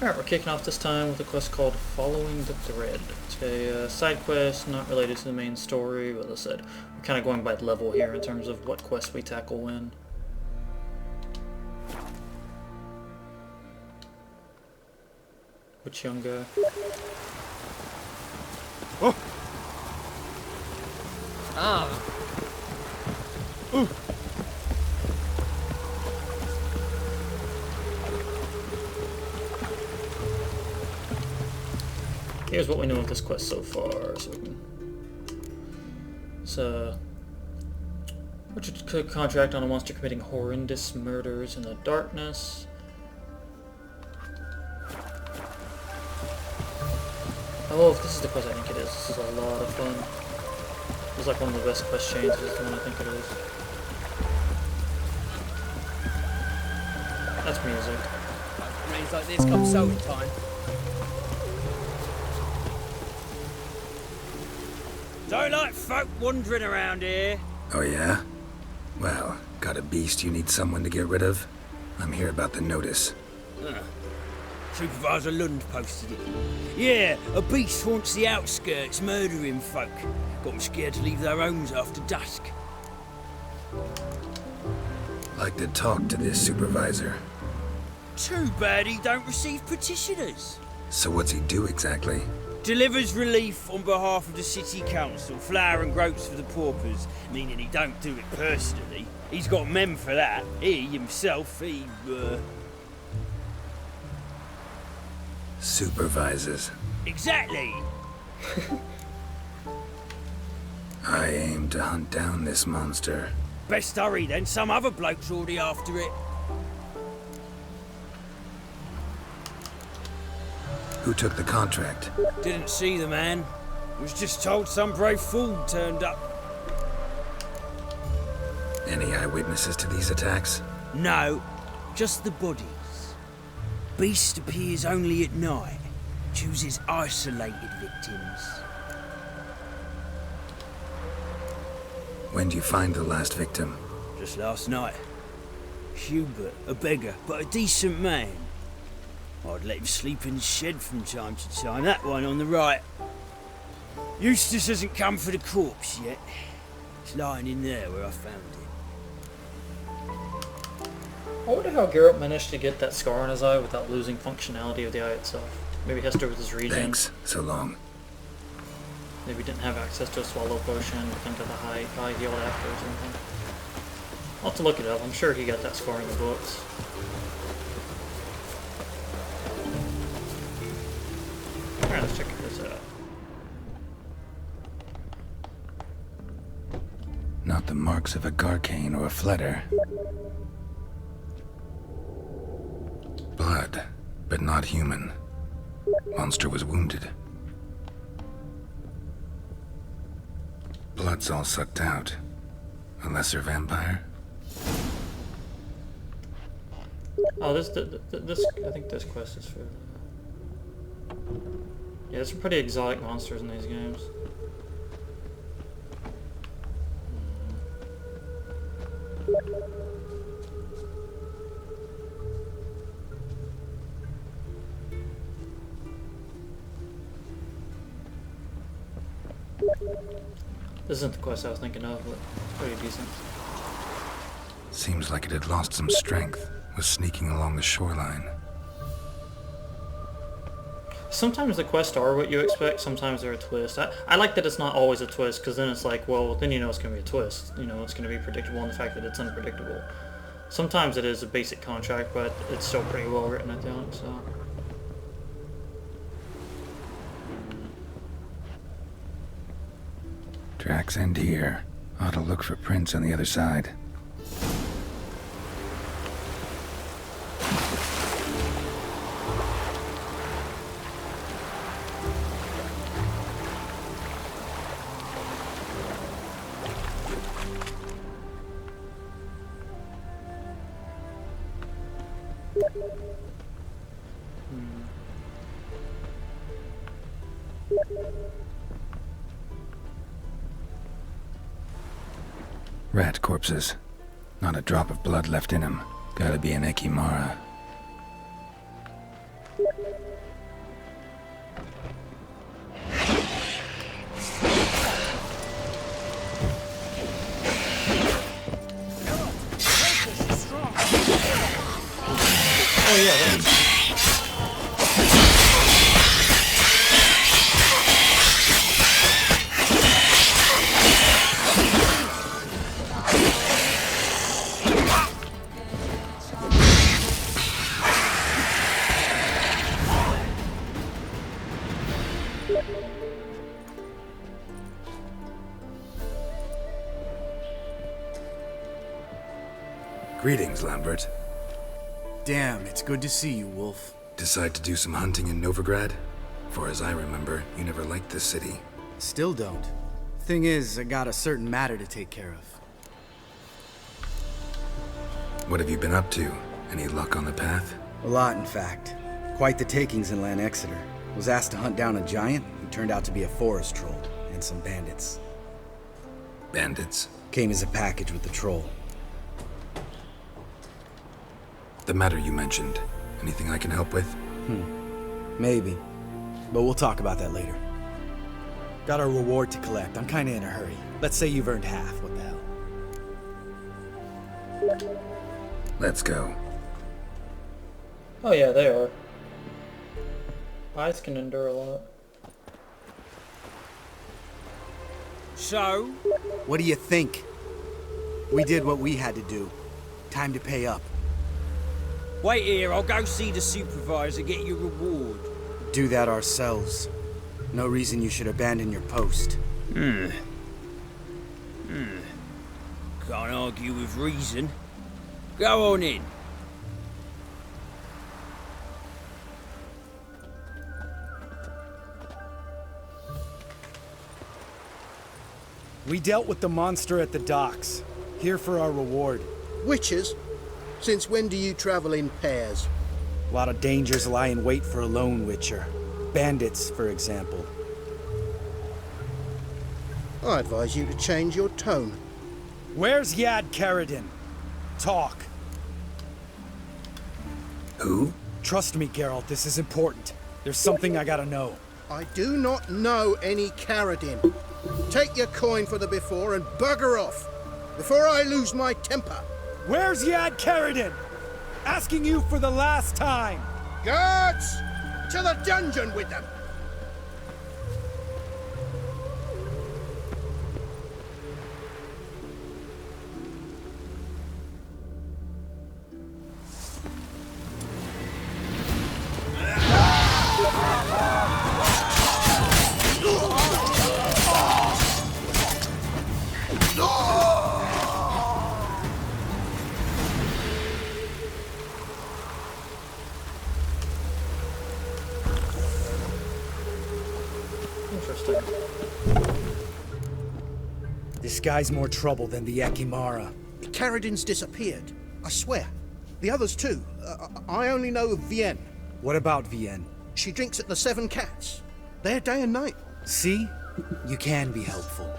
Alright, we're kicking off this time with a quest called Following the Thread. It's a side quest, not related to the main story, but as I said, we're kind of going by level here in terms of what quests we tackle when. Which young guy? Oh! Ah! Ooh! Here's what we know of this quest so far. So Richard contract on a monster committing horrendous murders in the darkness. Oh, if this is the quest I think it is, this is a lot of fun. It's like one of the best quest chains, is the one I think it is. That's music. Rains like this come sowing time. Don't like folk wandering around here. Oh yeah? Well, got a beast you need someone to get rid of? I'm here about the notice. Supervisor Lund posted it. Yeah, a beast haunts the outskirts, murdering folk. Got them scared to leave their homes after dusk. Like to talk to this supervisor. Too bad he don't receive petitioners. So what's he do exactly? Delivers relief on behalf of the city council, flour and groats for the paupers, meaning he don't do it personally. He's got men for that. He himself, Supervises. Exactly! I aim to hunt down this monster. Best hurry then, some other bloke's already after it. Who took the contract? Didn't see the man. Was just told some brave fool turned up. Any eyewitnesses to these attacks? No, just the bodies. Beast appears only at night. Chooses isolated victims. When do you find the last victim? Just last night. Hubert, a beggar, but a decent man. I'd let him sleep in the shed from time to time. That one on the right. Eustace hasn't come for the corpse yet. It's lying in there where I found it. I wonder how Geralt managed to get that scar on his eye without losing functionality of the eye itself. Maybe it has to do with his regen. Thanks. So long. Maybe he didn't have access to a swallow potion, but into the high heal after or something. I'll have to look it up. I'm sure he got that scar in the books. Alright, let's check this out. Not the marks of a Garcane or a Fletter. Blood, but not human. Monster was wounded. Blood's all sucked out. A lesser vampire? Oh, this I think this quest is for... Yeah, there's some pretty exotic monsters in these games. This isn't the quest I was thinking of, but it's pretty decent. Seems like it had lost some strength. Was sneaking along the shoreline. Sometimes the quests are what you expect, sometimes they're a twist. I like that it's not always a twist, because then it's like, well, then you know it's going to be a twist. You know, it's going to be predictable in the fact that it's unpredictable. Sometimes it is a basic contract, but it's still pretty well written, I think, so... Tracks end here. Ought to look for prints on the other side. Rat corpses. Not a drop of blood left in him. Gotta be an Ekimara. Oh yeah, that's... Greetings, Lambert. Damn, it's good to see you, Wolf. Decide to do some hunting in Novigrad? For as I remember, you never liked this city. Still don't. Thing is, I got a certain matter to take care of. What have you been up to? Any luck on the path? A lot, in fact. Quite the takings in Lan Exeter. Was asked to hunt down a giant who turned out to be a forest troll, and some bandits. Bandits? Came as a package with the troll. The matter you mentioned. Anything I can help with? Maybe. But we'll talk about that later. Got a reward to collect. I'm kinda in a hurry. Let's say you've earned half. What the hell? Let's go. Oh yeah, they are. Eyes can endure a lot. So? What do you think? We did what we had to do. Time to pay up. Wait here, I'll go see the supervisor, get your reward. Do that ourselves. No reason you should abandon your post. Can't argue with reason. Go on in. We dealt with the monster at the docks. Here for our reward. Witches? Since when do you travel in pairs? A lot of dangers lie in wait for a lone witcher. Bandits, for example. I advise you to change your tone. Where's Yad Karadin? Talk. Who? Trust me, Geralt, this is important. There's something I gotta know. I do not know any Karadin. Take your coin for the before and bugger off, before I lose my temper. Where's Yad Karadin? Asking you for the last time. Guards! To the dungeon with them! Interesting. This guy's more trouble than the Ekimara. The Karadin's disappeared. I swear. The others too. I only know of Vienne. What about Vienne? She drinks at the Seven Cats. There day and night. See? You can be helpful.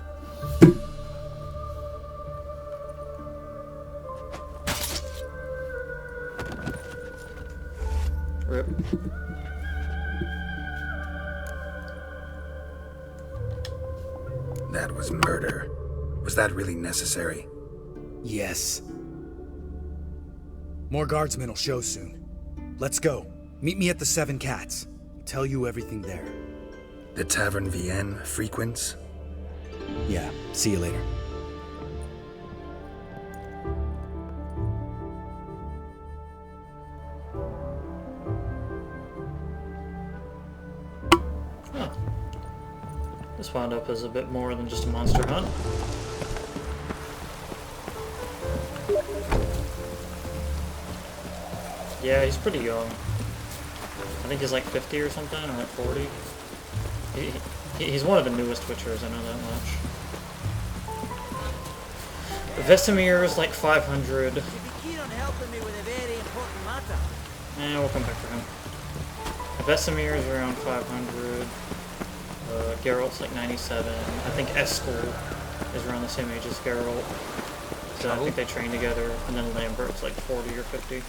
Rip. That was murder. Was that really necessary? Yes. More guardsmen will show soon. Let's go. Meet me at the Seven Cats. I'll tell you everything there. The Tavern Vienne frequents? Yeah, see you later. Huh. This wound up as a bit more than just a monster hunt. Yeah, he's pretty young. I think he's like 50 or something, or like 40. He's one of the newest Witchers, I know that much. Vesemir is like 500. We'll come back for him. Vesemir is around 500. Geralt's like 97. I think Eskel is around the same age as Geralt. So I think they train together. And then Lambert's like 40 or 50.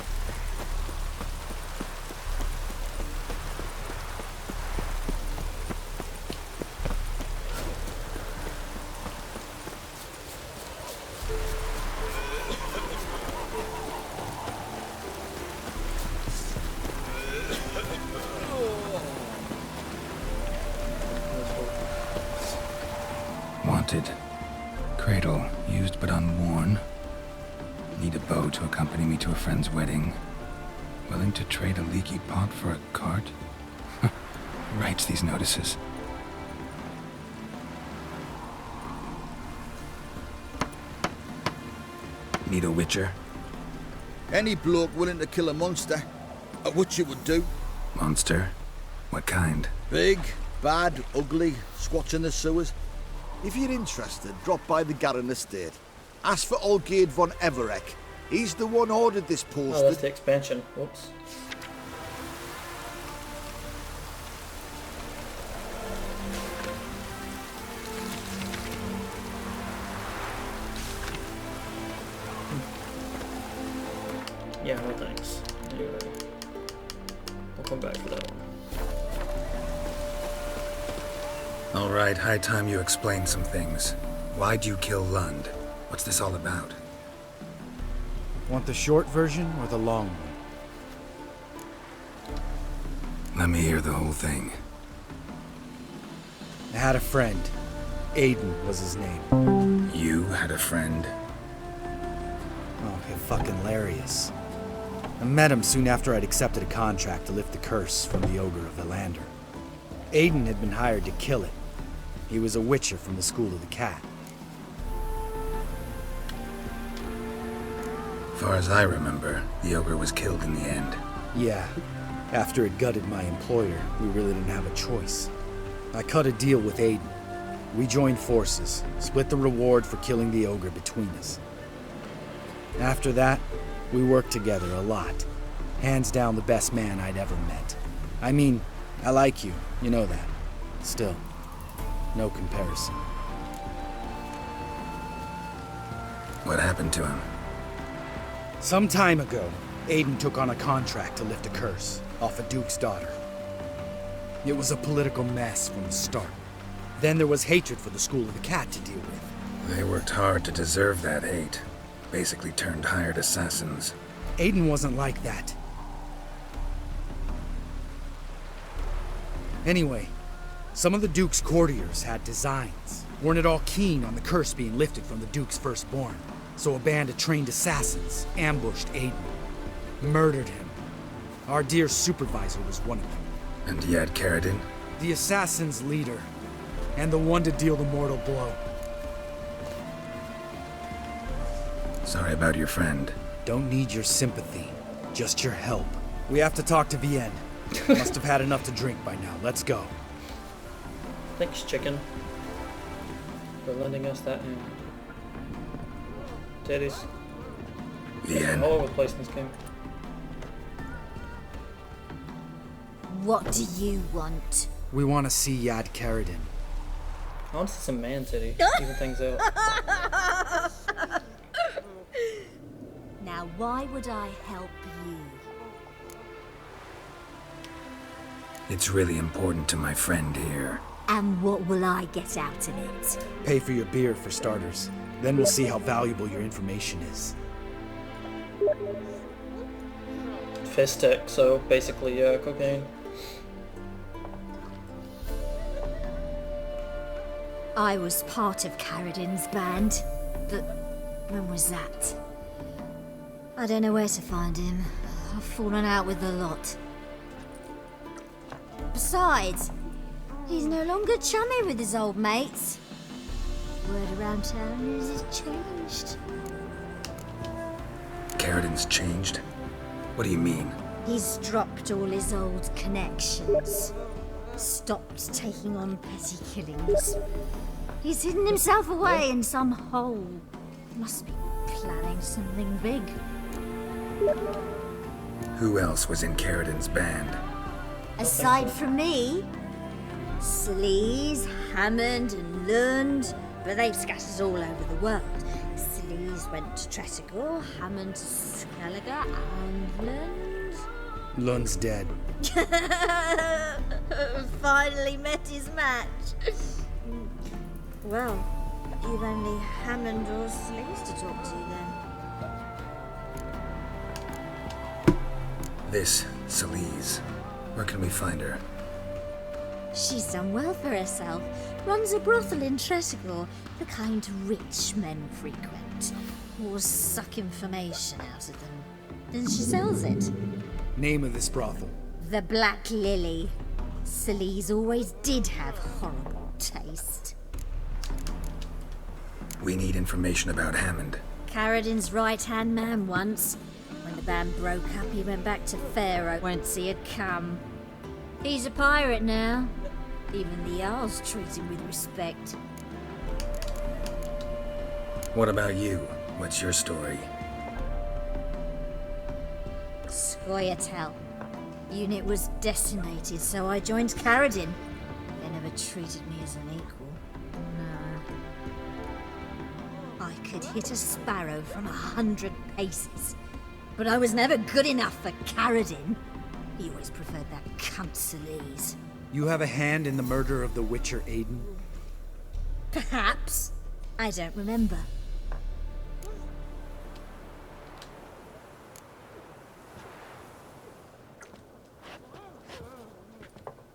Rusted. Cradle, used but unworn. Need a bow to accompany me to a friend's wedding. Willing to trade a leaky pot for a cart? Who writes these notices? Need a witcher? Any bloke willing to kill a monster, a witcher would do. Monster? What kind? Big, bad, ugly, squats in the sewers. If you're interested, drop by the Garren estate. Ask for Olgierd von Everek. He's the one ordered this Oh, that's posted. the expansion. Whoops. Yeah, no thanks. Anyway, we'll come back for that one. All right, high time you explain some things. Why'd you kill Lund? What's this all about? Want the short version or the long one? Let me hear the whole thing. I had a friend. Aiden was his name. You had a friend? Oh, fucking hilarious. I met him soon after I'd accepted a contract to lift the curse from the Ogre of Elander. Aiden had been hired to kill it. He was a witcher from the School of the Cat. Far as I remember, the ogre was killed in the end. Yeah, after it gutted my employer, we really didn't have a choice. I cut a deal with Aiden. We joined forces, split the reward for killing the ogre between us. After that, we worked together a lot. Hands down the best man I'd ever met. I mean, I like you, you know that. Still, no comparison. What happened to him? Some time ago, Aiden took on a contract to lift a curse off a duke's daughter. It was a political mess from the start. Then there was hatred for the School of the Cat to deal with. They worked hard to deserve that hate. Basically turned hired assassins. Aiden wasn't like that. Anyway, some of the Duke's courtiers had designs. Weren't at all keen on the curse being lifted from the Duke's firstborn. So a band of trained assassins ambushed Aiden. Murdered him. Our dear supervisor was one of them. And you had Caridin? The assassin's leader. And the one to deal the mortal blow. Sorry about your friend. Don't need your sympathy. Just your help. We have to talk to Vienne. Must have had enough to drink by now. Let's go. Thanks, chicken, for lending us that hand. Titties. Vienne. All over the place in this game. What do you want? We want to see Yad Caridin. I want to see some man titty. Even things out. Now, why would I help you? It's really important to my friend here. And what will I get out of it? Pay for your beer, for starters. Then we'll see how valuable your information is. Fist tech, so basically cocaine. I was part of Caridin's band, but when was that? I don't know where to find him. I've fallen out with a lot. Besides, he's no longer chummy with his old mates. Word around town is he's changed. Caridin's changed? What do you mean? He's dropped all his old connections. Stopped taking on petty killings. He's hidden himself away in some hole. Must be planning something big. Who else was in Caridin's band? Aside from me, Sleaze, Hammond and Lund, but they've scattered all over the world. Sleaze went to Tretogor, Hammond to Skellige, and Lund... Lund's dead. Finally met his match. Well, you've only Hammond or Sleaze to talk to then. This Celise. Where can we find her? She's done well for herself. Runs a brothel in Tretigor, the kind rich men frequent. Or suck information out of them. Then she sells it. Name of this brothel. The Black Lily. Celise always did have horrible taste. We need information about Hammond. Carradin's right-hand man once. When the band broke up, he went back to Pharaoh. Won't see it come. He's a pirate now. Even the Jarls treat him with respect. What about you? What's your story? Scoia'tael. Unit was decimated, so I joined Carradin. They never treated me as an equal. No. I could hit a sparrow from 100 paces. But I was never good enough for Carradin. He always preferred that cunt Celise. You have a hand in the murder of the Witcher Aiden? Perhaps. I don't remember.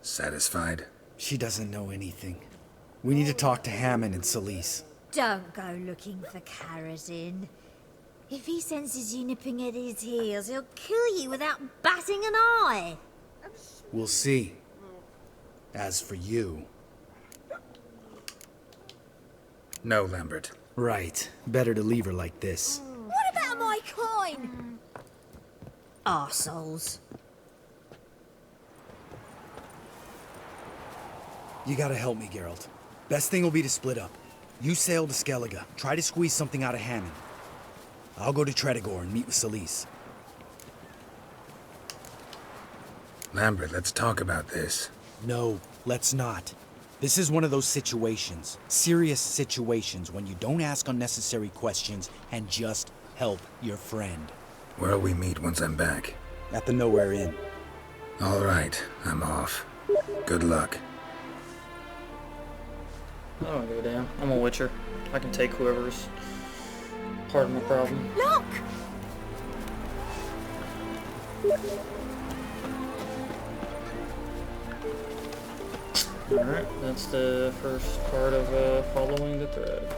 Satisfied? She doesn't know anything. We need to talk to Hammond and Celise. Don't go looking for Carradin. If he senses you nipping at his heels, he'll kill you without batting an eye. We'll see. As for you... No, Lambert. Right. Better to leave her like this. What about my coin? Arseholes. You gotta help me, Geralt. Best thing will be to split up. You sail to Skellige. Try to squeeze something out of Hammond. I'll go to Tretigor and meet with Celise. Lambert, let's talk about this. No, let's not. This is one of those situations. Serious situations when you don't ask unnecessary questions and just help your friend. Where'll we meet once I'm back? At the Nowhere Inn. All right, I'm off. Good luck. I don't give a damn. I'm a Witcher. I can take whoever's part of my problem. Look! Alright, that's the first part of following the thread.